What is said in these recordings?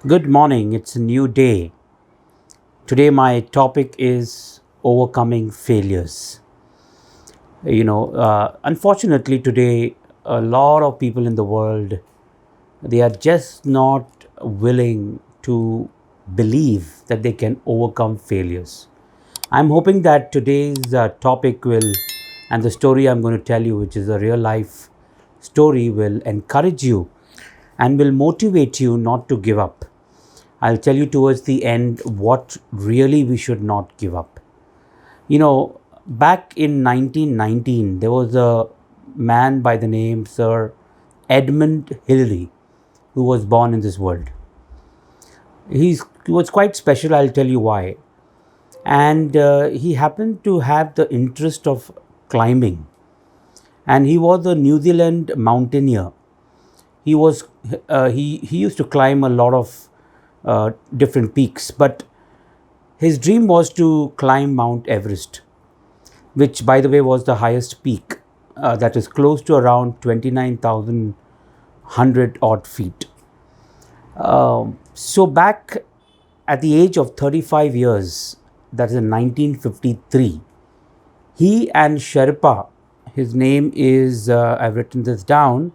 Good morning, it's a new day. Today, my topic is overcoming failures. Unfortunately, today, a lot of people in the world they are just not willing to believe that they can overcome failures. I'm hoping that today's topic will, and the story I'm going to tell you, which is a real life story, will encourage you and will motivate you not to give up. I'll tell you towards the end what really we should not give up. Back in 1919, there was a man by the name Sir Edmund Hillary who was born in this world. He was quite special, I'll tell you why. And he happened to have the interest of climbing. And he was a New Zealand mountaineer. He used to climb a lot of different peaks, but his dream was to climb Mount Everest, which, by the way, was the highest peak, that is close to around 29,100 odd feet. So, back at the age of 35 years, that is in 1953, he and Sherpa, his name is, I've written this down,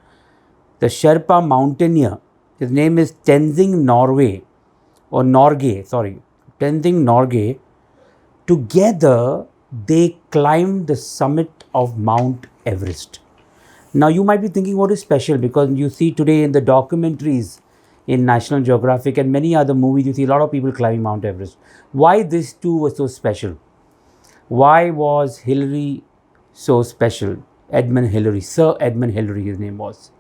the Sherpa mountaineer, his name is Tenzing Norway, or Norgay, sorry, Tenzing Norgay. Together, they climbed the summit of Mount Everest. Now, you might be thinking, what is special? Because you see today in the documentaries in National Geographic and many other movies, you see a lot of people climbing Mount Everest. Why these two were so special? Why was Hillary so special? Edmund Hillary, Sir Edmund Hillary, his name was.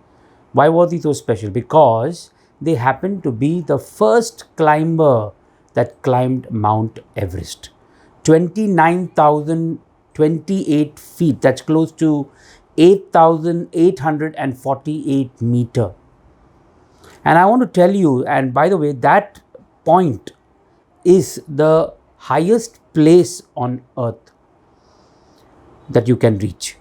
Why was he so special? Because they happened to be the first climber that climbed Mount Everest. 29,028 feet, that's close to 8,848 meter. And I want to tell you, and by the way, that point is the highest place on earth that you can reach.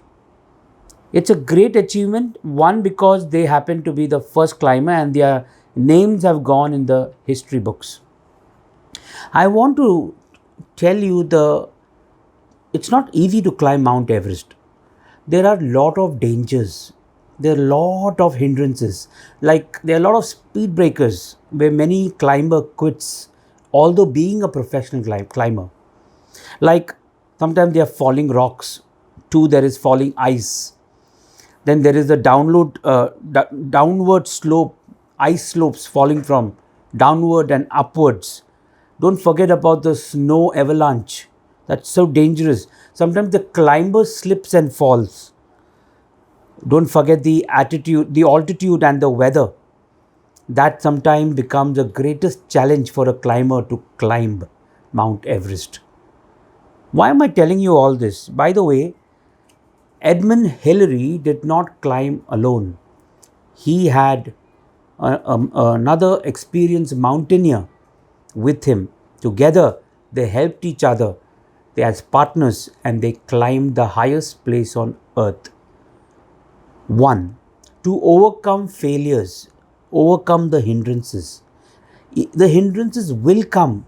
It's a great achievement, one, because they happen to be the first climber and their names have gone in the history books. I want to tell you it's not easy to climb Mount Everest. There are a lot of dangers. There are a lot of hindrances. Like there are a lot of speed breakers where many climber quits, although being a professional climber. Like sometimes there are falling rocks. Two, there is falling ice. Then there is the downward slope, ice slopes falling from downward and upwards. Don't forget about the snow avalanche. That's so dangerous. Sometimes the climber slips and falls. Don't forget the altitude and the weather. That sometimes becomes the greatest challenge for a climber to climb Mount Everest. Why am I telling you all this? By the way, Edmund Hillary did not climb alone. He had another experienced mountaineer with him. Together, they helped each other. They as partners and they climbed the highest place on earth. One, to overcome failures, overcome the hindrances. The hindrances will come,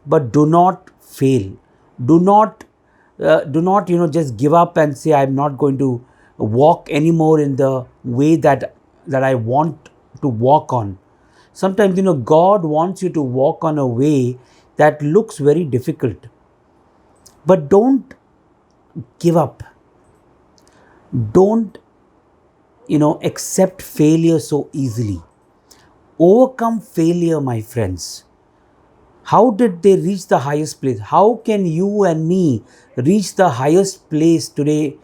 but do not fail. Do not, just give up and say, I'm not going to walk anymore in the way that I want to walk on. Sometimes, God wants you to walk on a way that looks very difficult. But don't give up. Don't, accept failure so easily. Overcome failure, my friends. How did they reach the highest place? How can you and me reach the highest place today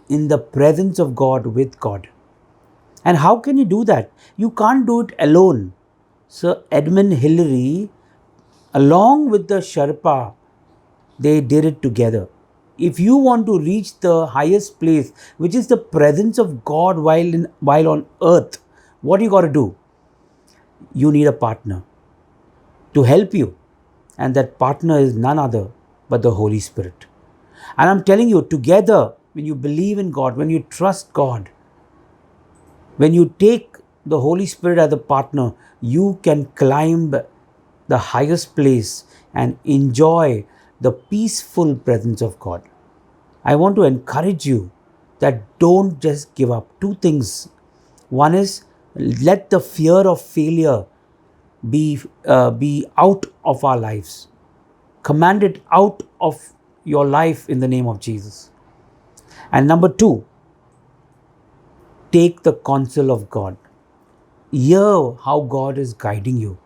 in the presence of God, with God? And how can you do that? You can't do it alone. Sir Edmund Hillary, along with the Sherpa, they did it together. If you want to reach the highest place, which is the presence of God while on earth, what you got to do? You need a partner to help you. And that partner is none other but the Holy Spirit. And I'm telling you, together, when you believe in God, when you trust God, when you take the Holy Spirit as a partner, you can climb the highest place and enjoy the peaceful presence of God. I want to encourage you that don't just give up. Two things. One is, let the fear of failure be out of our lives. Command it out of your life in the name of Jesus. And number two, take the counsel of God. Hear how God is guiding you,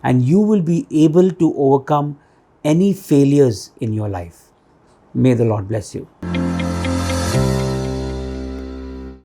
and you will be able to overcome any failures in your life. May the Lord bless you.